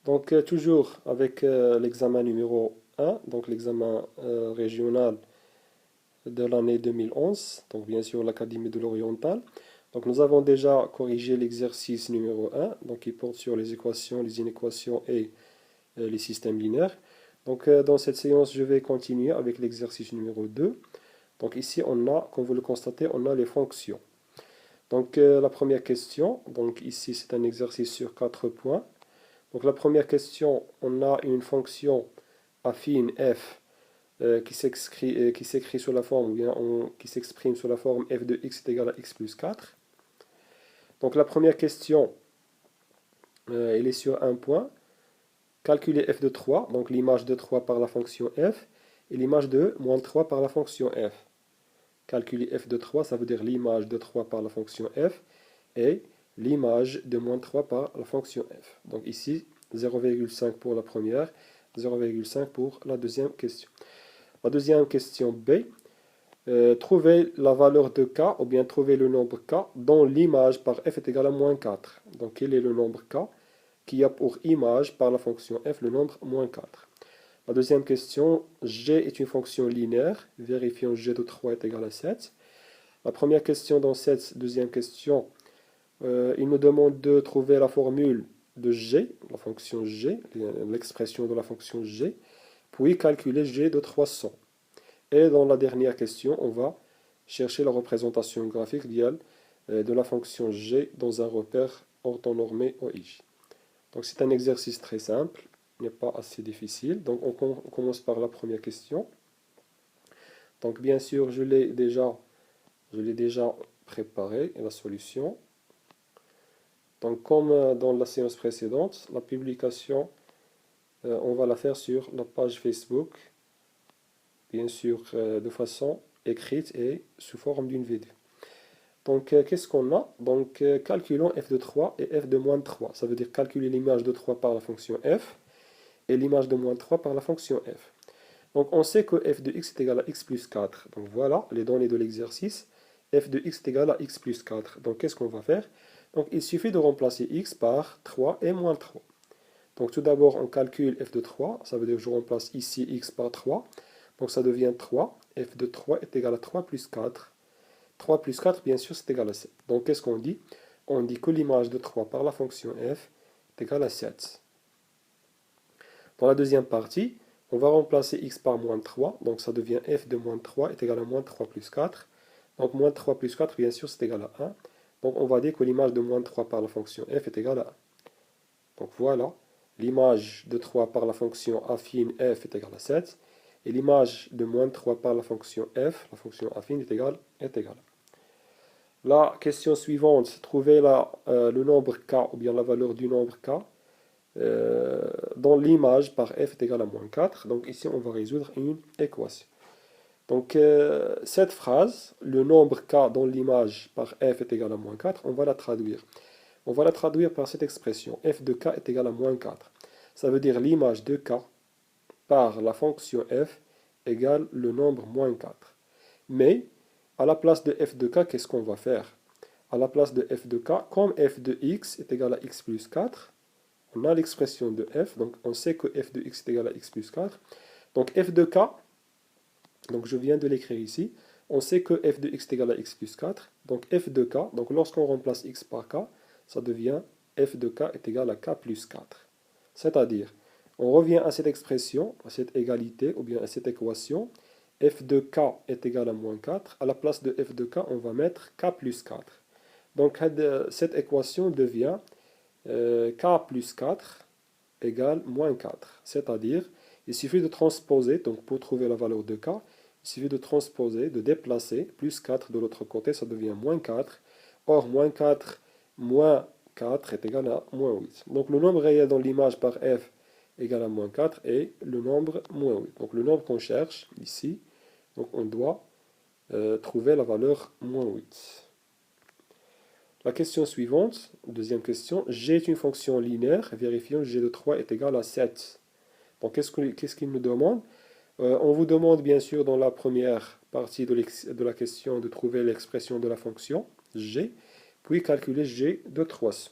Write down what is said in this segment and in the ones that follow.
Donc, toujours avec l'examen numéro 1, donc l'examen régional de l'année 2011, donc bien sûr l'Académie de l'Oriental. Donc, nous avons déjà corrigé l'exercice numéro 1, donc qui porte sur les équations, les inéquations et les systèmes linéaires. Donc, dans cette séance, je vais continuer avec l'exercice numéro 2. Donc, ici, on a, comme vous le constatez, on a les fonctions. Donc, la première question, donc ici, c'est un exercice sur 4 points. Donc la première question, on a une fonction affine f qui s'écrit sous la forme, ou bien qui s'exprime sous la forme f de x est égal à x plus 4. Donc la première question, elle est sur un point. Calculer f de 3, donc l'image de 3 par la fonction f, et l'image de moins 3 par la fonction f. Calculer f de 3, ça veut dire l'image de 3 par la fonction f, et l'image de moins 3 par la fonction f. Donc ici, 0,5 pour la première, 0,5 pour la deuxième question. La deuxième question B, trouver la valeur de k, ou bien trouver le nombre k, dont l'image par f est égale à moins 4. Donc quel est le nombre k qui a pour image par la fonction f le nombre moins 4. La deuxième question, g est une fonction linéaire, vérifions g de 3 est égal à 7. La première question dans cette deuxième question, il nous demande de trouver la formule de g, la fonction g, l'expression de la fonction g, puis calculer g de 300. Et dans la dernière question, on va chercher la représentation graphique de la fonction g dans un repère orthonormé OI. Donc c'est un exercice très simple, il n'est pas assez difficile. Donc on commence par la première question. Donc bien sûr, je l'ai déjà préparé, la solution. Donc comme dans la séance précédente, la publication, on va la faire sur la page Facebook, bien sûr de façon écrite et sous forme d'une vidéo. Donc qu'est-ce qu'on a? Donc calculons f de 3 et f de moins 3. Ça veut dire calculer l'image de 3 par la fonction f et l'image de moins 3 par la fonction f. Donc on sait que f de x est égal à x plus 4. Donc voilà les données de l'exercice. F de x est égal à x plus 4. Donc qu'est-ce qu'on va faire? Donc il suffit de remplacer x par 3 et moins 3. Donc tout d'abord on calcule f de 3. Ça veut dire que je remplace ici x par 3. Donc ça devient 3. F de 3 est égal à 3 plus 4. 3 plus 4, bien sûr, c'est égal à 7. Donc qu'est-ce qu'on dit? On dit que l'image de 3 par la fonction f est égale à 7. Dans la deuxième partie, on va remplacer x par moins 3. Donc ça devient f de moins 3 est égal à moins 3 plus 4. Donc moins 3 plus 4, bien sûr, c'est égal à 1. Donc on va dire que l'image de moins 3 par la fonction f est égale à 1. Donc voilà, l'image de 3 par la fonction affine f est égale à 7. Et l'image de moins 3 par la fonction f, la fonction affine, est égale. La question suivante, trouver le nombre k, ou bien la valeur du nombre k, dont l'image par f est égale à moins 4. Donc ici, on va résoudre une équation. Donc cette phrase, le nombre k dont l'image par f est égale à moins 4, on va la traduire. On va la traduire par cette expression, f de k est égal à moins 4. Ça veut dire l'image de k par la fonction f égale le nombre moins 4. Mais, à la place de f de k, qu'est-ce qu'on va faire? À la place de f de k, comme f de x est égal à x plus 4, on a l'expression de f, donc on sait que f de x est égal à x plus 4. Donc f de k, donc je viens de l'écrire ici, on sait que f de x est égal à x plus 4. Donc f de k, donc lorsqu'on remplace x par k, ça devient f de k est égal à k plus 4. C'est-à-dire, on revient à cette expression, à cette égalité, ou bien à cette équation, f de k est égal à moins 4. À la place de f de k, on va mettre k plus 4. Donc cette équation devient k plus 4 égale moins 4. C'est-à-dire, il suffit de transposer, donc pour trouver la valeur de k, il suffit de transposer, de déplacer, plus 4 de l'autre côté, ça devient moins 4. Or, moins 4, moins 4 est égal à moins 8. Donc le nombre réel dans l'image par f égale à moins 4 et le nombre moins 8. Donc le nombre qu'on cherche ici, donc on doit trouver la valeur moins 8. La question suivante, deuxième question, g est une fonction linéaire, vérifions g de 3 est égal à 7. Donc qu'est-ce qu'il nous demande? On vous demande bien sûr dans la première partie de la question de trouver l'expression de la fonction g, puis calculer g de 300.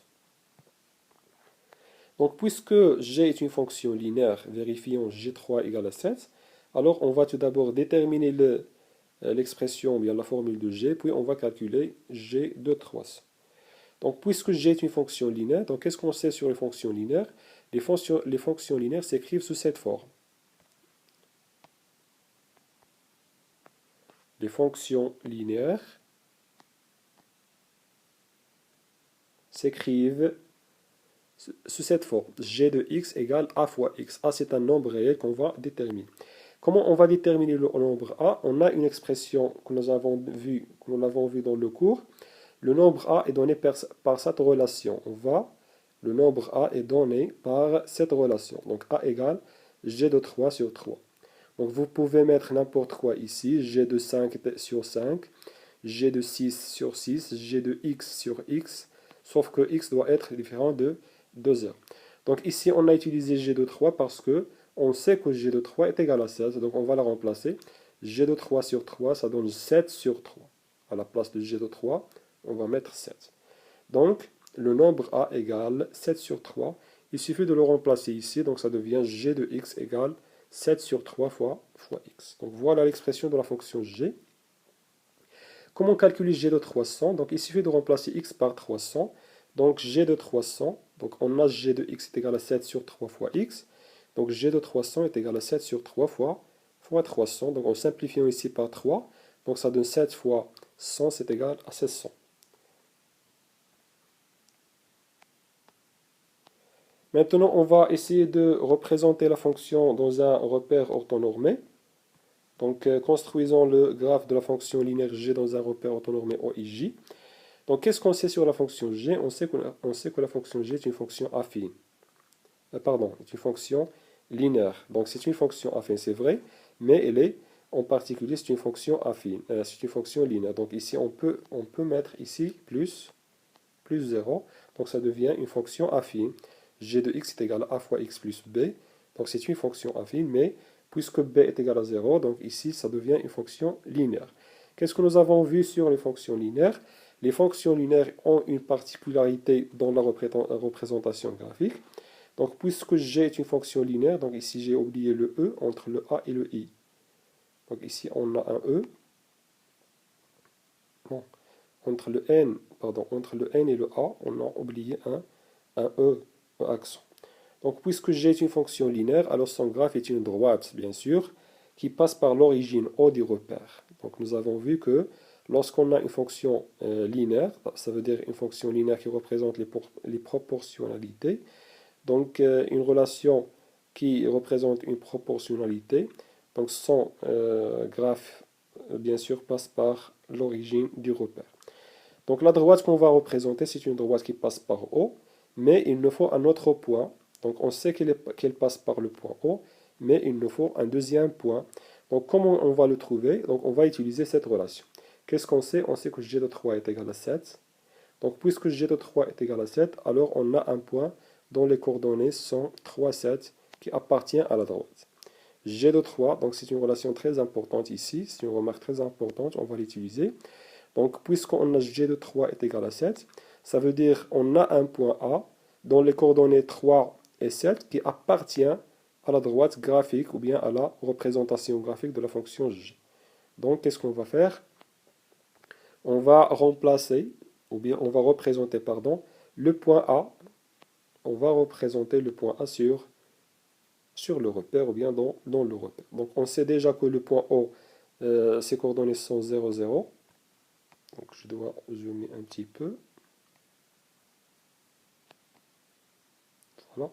Donc, puisque g est une fonction linéaire, vérifions g3 égale à 7, alors on va tout d'abord déterminer l'expression, bien la formule de g, puis on va calculer g de 300. Donc, puisque g est une fonction linéaire, donc qu'est-ce qu'on sait sur les fonctions linéaires? Les fonctions linéaires s'écrivent sous cette forme. Les fonctions linéaires s'écrivent sous cette forme. G de x égale a fois x. A, c'est un nombre réel qu'on va déterminer. Comment on va déterminer le nombre a? On a une expression que nous l'avons vu dans le cours. Le nombre a est donné par cette relation. Le nombre a est donné par cette relation. Donc a égale g de 3 sur 3. Donc vous pouvez mettre n'importe quoi ici. G de 5 sur 5, g de 6 sur 6, g de x sur x, sauf que x doit être différent de 2 heures. Donc ici on a utilisé g de 3 parce que on sait que g de 3 est égal à 16, donc on va la remplacer. G de 3 sur 3, ça donne 7 sur 3. À la place de g de 3, on va mettre 7. Donc, le nombre a égale 7 sur 3. Il suffit de le remplacer ici, donc ça devient g de x égale 7 sur 3 fois x. Donc voilà l'expression de la fonction g. Comment calculer g de 300? Donc il suffit de remplacer x par 300. Donc g de 300, donc on a g de x est égal à 7 sur 3 fois x. Donc g de 300 est égal à 7 sur 3 fois 300. Donc en simplifiant ici par 3, donc ça donne 7 fois 100, c'est égal à 1600. Maintenant, on va essayer de représenter la fonction dans un repère orthonormé. Donc construisons le graphe de la fonction linéaire g dans un repère orthonormé OIJ. Donc qu'est-ce qu'on sait sur la fonction g? On sait que la fonction g est une fonction affine. Est une fonction linéaire. Donc c'est une fonction affine, c'est vrai, mais elle est, en particulier, c'est une fonction affine. C'est une fonction linéaire. Donc ici, on peut mettre ici plus 0. Donc ça devient une fonction affine. G de x est égal à a fois x plus b. Donc c'est une fonction affine, mais puisque b est égal à 0, donc ici, ça devient une fonction linéaire. Qu'est-ce que nous avons vu sur les fonctions linéaires? Les fonctions linéaires ont une particularité dans la représentation graphique. Donc, puisque g est une fonction linéaire, donc ici j'ai oublié le e entre le a et le i. Donc ici on a un e. Bon. Entre le n et le a, on a oublié un e accent. Donc puisque g est une fonction linéaire, alors son graphe est une droite, bien sûr, qui passe par l'origine O du repère. Donc nous avons vu que lorsqu'on a une fonction linéaire, ça veut dire une fonction linéaire qui représente les proportionnalités, donc une relation qui représente une proportionnalité, donc son graphe, bien sûr, passe par l'origine du repère. Donc la droite qu'on va représenter, c'est une droite qui passe par O, mais il nous faut un autre point. Donc on sait qu'elle passe par le point O, mais il nous faut un deuxième point. Donc comment on va le trouver? Donc on va utiliser cette relation. Qu'est-ce qu'on sait? On sait que g de 3 est égal à 7. Donc puisque g de 3 est égal à 7, alors on a un point dont les coordonnées sont 3, 7, qui appartient à la droite. G de 3, donc c'est une relation très importante ici, c'est une remarque très importante, on va l'utiliser. Donc puisqu'on a g de 3 est égal à 7, ça veut dire qu'on a un point A dont les coordonnées 3 et 7 qui appartient à la droite graphique ou bien à la représentation graphique de la fonction g. Donc qu'est-ce qu'on va faire? On va remplacer, ou bien on va représenter, pardon, le point A. On va représenter le point A sur le repère ou bien dans le repère. Donc on sait déjà que le point O, ses coordonnées sont 0, 0. Donc je dois zoomer un petit peu. Voilà.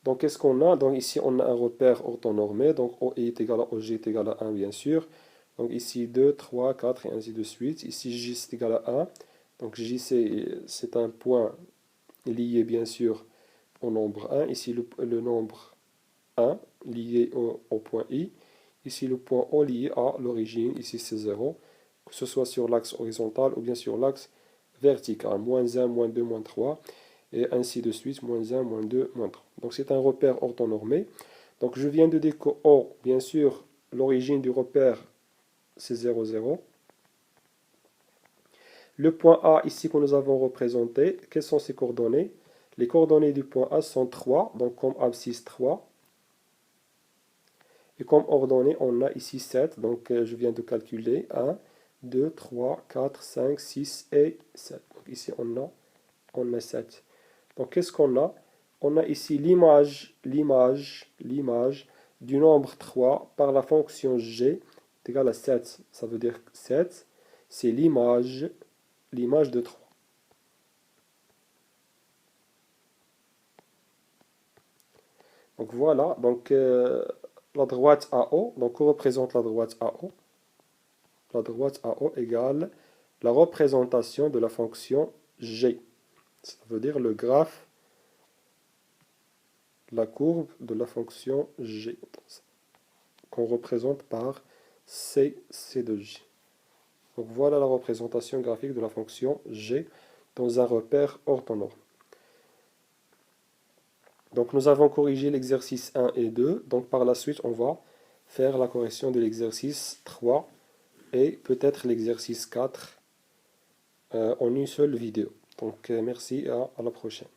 Donc qu'est-ce qu'on a? Donc ici on a un repère orthonormé. Donc OI est égal à OG est égal à 1 bien sûr. Donc ici 2, 3, 4 et ainsi de suite. Ici J est égal à 1. Donc J c'est un point lié bien sûr au nombre 1. Ici le nombre 1 lié au point I. Ici le point O lié à l'origine. Ici c'est 0. Que ce soit sur l'axe horizontal ou bien sur l'axe vertical. Moins 1, moins 2, moins 3. Et ainsi de suite. Moins 1, moins 2, moins 3. Donc c'est un repère orthonormé. Donc je viens de dire que O, bien sûr, l'origine du repère c'est 0, 0. Le point A ici que nous avons représenté, quelles sont ses coordonnées? Les coordonnées du point A sont 3, donc comme abscisse 3. Et comme ordonnée, on a ici 7, donc je viens de calculer 1, 2, 3, 4, 5, 6 et 7. Donc ici, on a 7. Donc qu'est-ce qu'on a? On a ici l'image du nombre 3 par la fonction g est égale à 7. Ça veut dire que 7, c'est l'image de 3. Donc voilà, donc la droite AO, donc on représente la droite AO. La droite AO égale la représentation de la fonction g. Ça veut dire le graphe, la courbe de la fonction g, qu'on représente par C de J. Donc voilà la représentation graphique de la fonction g dans un repère orthonorme. Donc nous avons corrigé l'exercice 1 et 2. Donc par la suite, on va faire la correction de l'exercice 3 et peut-être l'exercice 4 en une seule vidéo. Donc merci et à la prochaine.